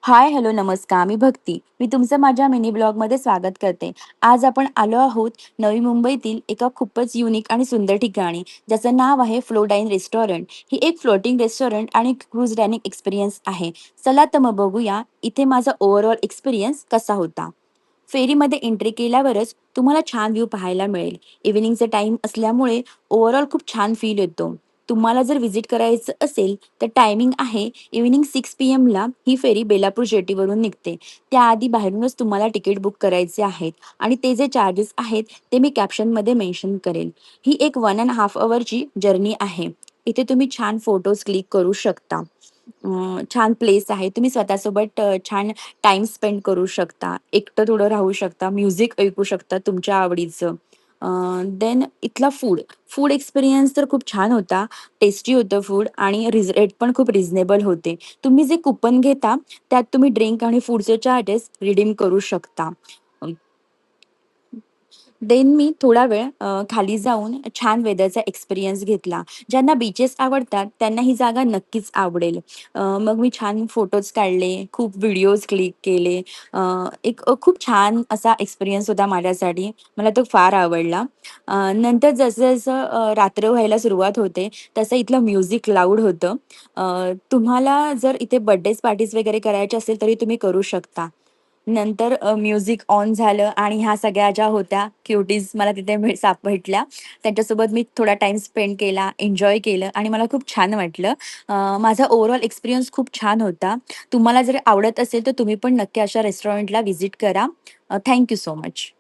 हाय, hello, नमस्कार. मी भक्ती. मी तुमचं माझ्या मिनी ब्लॉगमध्ये स्वागत करते. आज आपण आलो आहोत नवी मुंबईतील एका खूपच युनिक आणि सुंदर ठिकाणी, ज्याचं नाव आहे फ्लो डाईन रेस्टॉरंट. ही एक फ्लोटिंग रेस्टॉरंट आणि क्रूज डायनिंग एक्सपिरियन्स आहे. चला तर मग बघूया इथे माझा ओव्हरऑल एक्सपिरियन्स कसा होता. फेरीमध्ये एंट्री केल्यावरच तुम्हाला छान व्ह्यू पाहायला मिळेल. इव्हिनिंगचा टाइम असल्यामुळे ओव्हरऑल खूप छान फील येतो. तुम्हाला जर व्हिजिट करायचं असेल तर टायमिंग आहे इव्हिनिंग 6 PM ला ही फेरी बेलापूर जेटीवरून निघते. त्याआधी बाहेरूनच तुम्हाला तिकीट बुक करायचे आहेत आणि ते जे चार्जेस आहेत ते मी कॅप्शनमध्ये मेन्शन करेल. ही एक 1.5 अवरची जर्नी आहे. इथे तुम्ही छान फोटोज क्लिक करू शकता. छान प्लेस आहे. तुम्ही स्वतःसोबत छान टाईम स्पेंड करू शकता. एकटं थोडं राहू शकता. म्युझिक ऐकू शकता तुमच्या आवडीचं. देन इथला फूड एक्सपिरियन्स तर खूप छान होता. टेस्टी होतं फूड आणि रेट पण खूप रिझनेबल होते. तुम्ही जे कुपन घेता त्यात तुम्ही ड्रिंक आणि फूडचे चार्जेस रिडीम करू शकता. देन मी थोडा वेळ खाली जाऊन छान वेदरचा एक्सपिरियन्स घेतला. ज्यांना बीचेस आवडतात त्यांना ही जागा नक्कीच आवडेल. मग मी छान फोटोज काढले, खूप व्हिडिओज क्लिक केले. खूप छान असा एक्सपिरियन्स होता माझ्यासाठी. मला तो फार आवडला. नंतर जसं-जसं रात्र व्हायला सुरुवात होते, तसं इथलं म्युझिक लाऊड होतं. तुम्हाला जर इथे बर्थडेज पार्टीज वगैरे करायची असेल तरी तुम्ही करू शकता. नंतर म्युझिक ऑन झालं आणि ह्या सगळ्या ज्या होत्या क्युटीज मला तिथे भेटल्या. त्यांच्यासोबत मी थोडा टाईम स्पेंड केला, एन्जॉय केलं आणि मला खूप छान वाटलं. माझा ओव्हरऑल एक्सपिरियन्स खूप छान होता. तुम्हाला जर आवडत असेल तर तुम्ही पण नक्की अशा रेस्टॉरंटला व्हिजिट करा. So much.